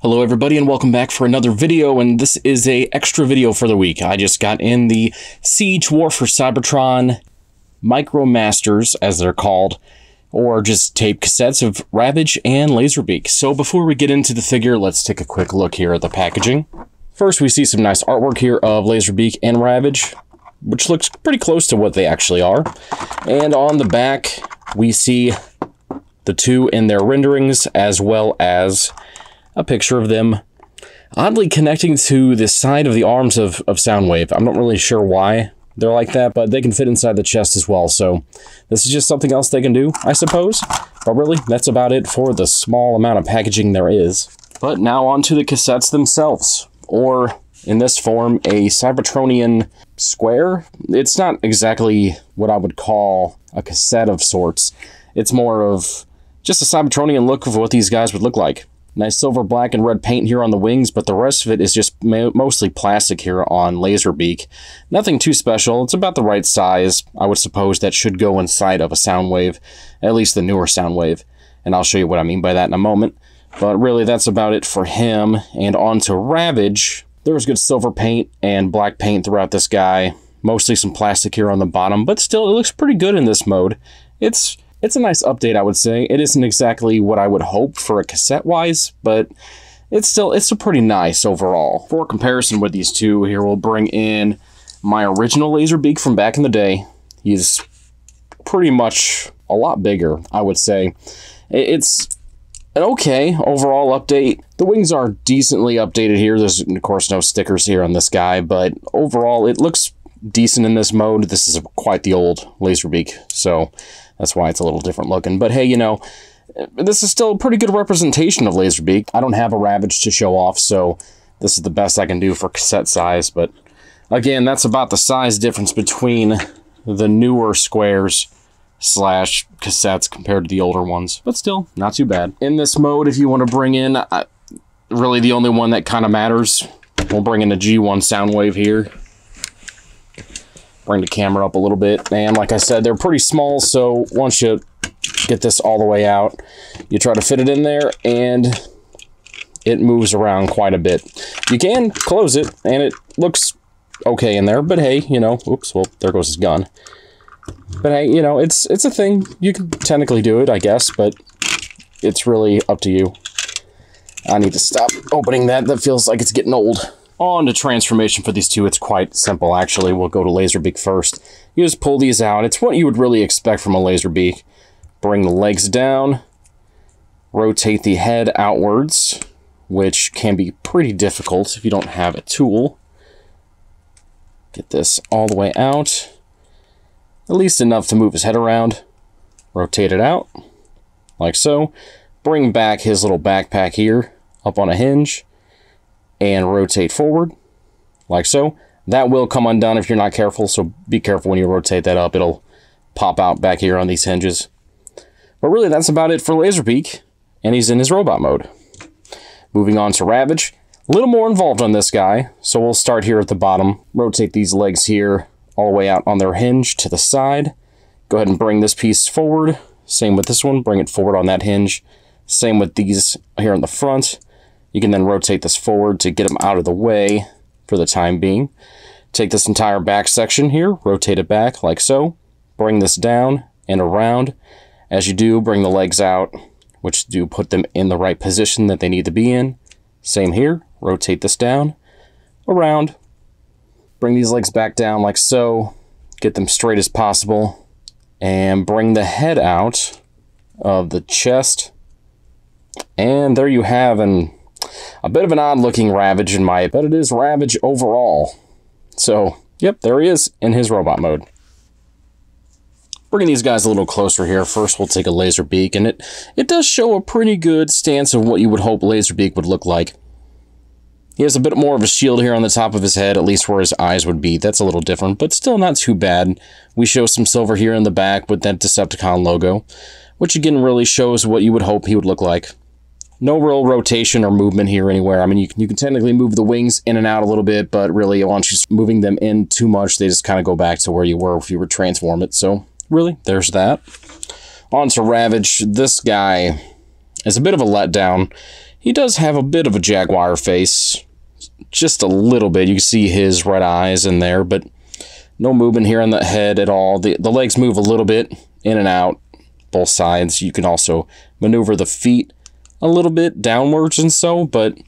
Hello everybody and welcome back for another video, and this is a extra video for the week. I just got in the Siege War for Cybertron Micromasters, as they're called, or just tape cassettes of Ravage and Laserbeak. So before we get into the figure, let's take a quick look here at the packaging. First, we see some nice artwork here of Laserbeak and Ravage, which looks pretty close to what they actually are. And on the back, we see the two in their renderings, as well as a picture of them oddly connecting to the side of the arms of Soundwave. I'm not really sure why they're like that, but they can fit inside the chest as well. So this is just something else they can do, I suppose. But really, that's about it for the small amount of packaging there is. But now on to the cassettes themselves, or in this form, a Cybertronian square. It's not exactly what I would call a cassette of sorts. It's more of just a Cybertronian look of what these guys would look like. Nice silver, black, and red paint here on the wings, but the rest of it is just mostly plastic here on Laserbeak. Nothing too special. It's about the right size, I would suppose, that should go inside of a Soundwave, at least the newer Soundwave. And I'll show you what I mean by that in a moment. But really, that's about it for him. And on to Ravage. There's good silver paint and black paint throughout this guy. Mostly some plastic here on the bottom, but still, it looks pretty good in this mode. It's a nice update, I would say. It isn't exactly what I would hope for a cassette-wise, but it's still pretty nice overall. For comparison with these two, here we'll bring in my original Laserbeak from back in the day. He's pretty much a lot bigger, I would say. It's an okay overall update. The wings are decently updated here. There's, of course, no stickers here on this guy, but overall, it looks decent in this mode. This is quite the old Laserbeak, so that's why it's a little different looking. But hey, you know, this is still a pretty good representation of Laserbeak. I don't have a Ravage to show off, so this is the best I can do for cassette size. But again, that's about the size difference between the newer squares slash cassettes compared to the older ones. But still, not too bad. In this mode, if you want to bring in, really the only one that kind of matters, we'll bring in a G1 Soundwave here. Bring the camera up a little bit, and like I said, they're pretty small, so once you get this all the way out, you try to fit it in there, and it moves around quite a bit. You can close it, and it looks okay in there, but hey, you know, oops, well, there goes his gun. But hey, you know, it's a thing. You can technically do it, I guess, but it's really up to you. I need to stop opening that. That feels like it's getting old. On to transformation for these two, it's quite simple, actually. We'll go to Laserbeak first. You just pull these out. It's what you would really expect from a Laserbeak. Bring the legs down, rotate the head outwards, which can be pretty difficult if you don't have a tool. Get this all the way out, at least enough to move his head around. Rotate it out, like so. Bring back his little backpack here, up on a hinge, and rotate forward, like so. That will come undone if you're not careful, so be careful when you rotate that up. It'll pop out back here on these hinges. But really, that's about it for Laserbeak, and he's in his robot mode. Moving on to Ravage. A little more involved on this guy, so we'll start here at the bottom. Rotate these legs here all the way out on their hinge to the side. Go ahead and bring this piece forward. Same with this one, bring it forward on that hinge. Same with these here in the front. You can then rotate this forward to get them out of the way for the time being. Take this entire back section here, rotate it back like so. Bring this down and around. As you do, bring the legs out, which do put them in the right position that they need to be in. Same here, rotate this down, around. Bring these legs back down like so. Get them straight as possible. And bring the head out of the chest. And there you have a bit of an odd-looking Ravage in my, but it is Ravage overall. So, yep, there he is in his robot mode. Bringing these guys a little closer here, first we'll take a Laserbeak, and it does show a pretty good stance of what you would hope Laserbeak would look like. He has a bit more of a shield here on the top of his head, at least where his eyes would be. That's a little different, but still not too bad. We show some silver here in the back with that Decepticon logo, which again really shows what you would hope he would look like. No real rotation or movement here anywhere. I mean, you can technically move the wings in and out a little bit, but really, once you're moving them in too much, they just kind of go back to where you were if you were to transform it. So, really, there's that. On to Ravage. This guy is a bit of a letdown. He does have a bit of a jaguar face, just a little bit. You can see his red eyes in there, but no movement here on the head at all. The legs move a little bit in and out, both sides. You can also maneuver the feet a little bit downwards and so, but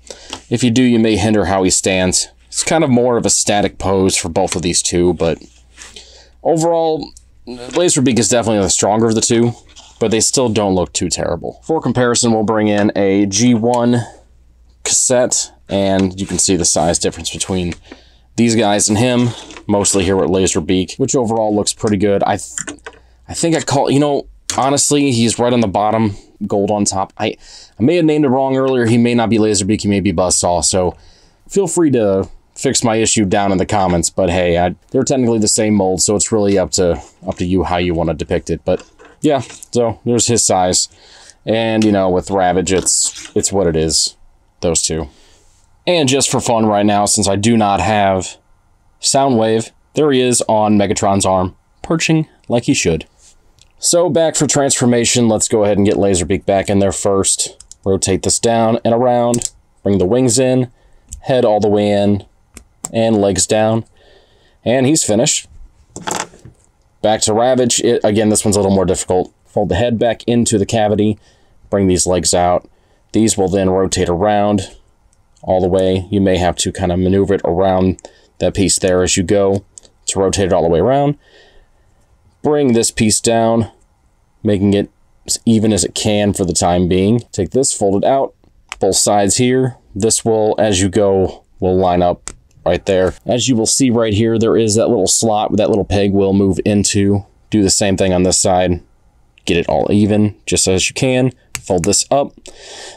if you do, you may hinder how he stands. It's kind of more of a static pose for both of these two, but overall, Laserbeak is definitely the stronger of the two, but they still don't look too terrible. For comparison, we'll bring in a G1 cassette, and you can see the size difference between these guys and him, mostly here with Laserbeak, which overall looks pretty good. I think I call, you know, honestly, he's right on the bottom, gold on top. I may have named it wrong earlier. He may not be Laserbeak, he may be Buzzsaw, so feel free to fix my issue down in the comments, but hey, they're technically the same mold, so it's really up to you how you want to depict it. But yeah, so there's his size, and you know, with Ravage, it's what it is, those two. And just for fun right now, since I do not have Soundwave, there he is on Megatron's arm, perching like he should. So back for transformation, let's go ahead and get Laserbeak back in there first. Rotate this down and around, bring the wings in, head all the way in, and legs down, and he's finished. Back to Ravage. Again, this one's a little more difficult. Fold the head back into the cavity, bring these legs out. These will then rotate around all the way. You may have to kind of maneuver it around that piece there as you go to rotate it all the way around. Bring this piece down, making it as even as it can for the time being. Take this, fold it out, both sides here. This will, as you go, will line up right there. As you will see right here, there is that little slot where that little peg will move into. Do the same thing on this side. Get it all even, just as you can. Fold this up.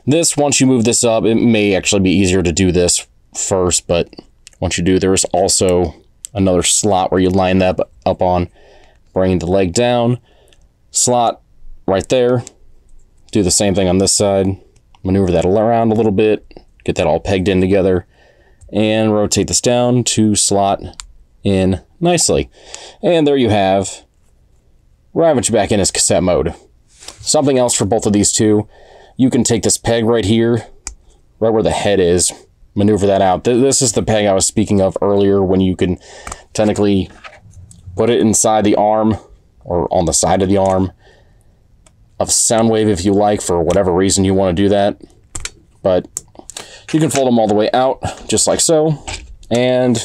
This, once you move this up, it may actually be easier to do this first, but once you do, there is also another slot where you line that up on. Bring the leg down, slot right there. Do the same thing on this side. Maneuver that around a little bit. Get that all pegged in together. And rotate this down to slot in nicely. And there you have Ravage back in his cassette mode. Something else for both of these two. You can take this peg right here, right where the head is. Maneuver that out. This is the peg I was speaking of earlier, when you can technically put it inside the arm or on the side of the arm of Soundwave if you like, for whatever reason you want to do that. But you can fold them all the way out, just like so. And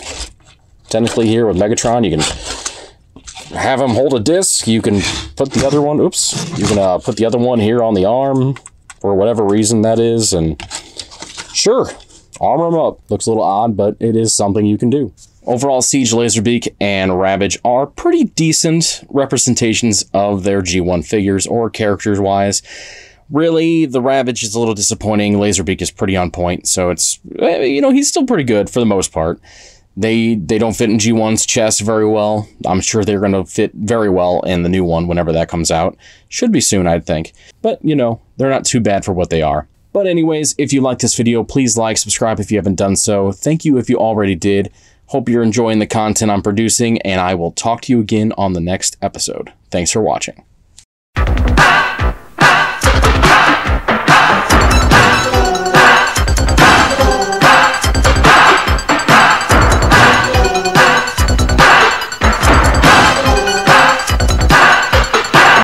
technically here with Megatron, you can have him hold a disc. You can put the other one, you can put the other one here on the arm for whatever reason that is. And sure, armor him up. Looks a little odd, but it is something you can do. Overall, Siege, Laserbeak, and Ravage are pretty decent representations of their G1 figures, or characters-wise. Really, the Ravage is a little disappointing. Laserbeak is pretty on point, so it's, you know, he's still pretty good for the most part. They don't fit in G1's chest very well. I'm sure they're going to fit very well in the new one whenever that comes out. Should be soon, I'd think. But, you know, they're not too bad for what they are. But anyways, if you like this video, please like, subscribe if you haven't done so. Thank you if you already did. Hope you're enjoying the content I'm producing, and I will talk to you again on the next episode. Thanks for watching.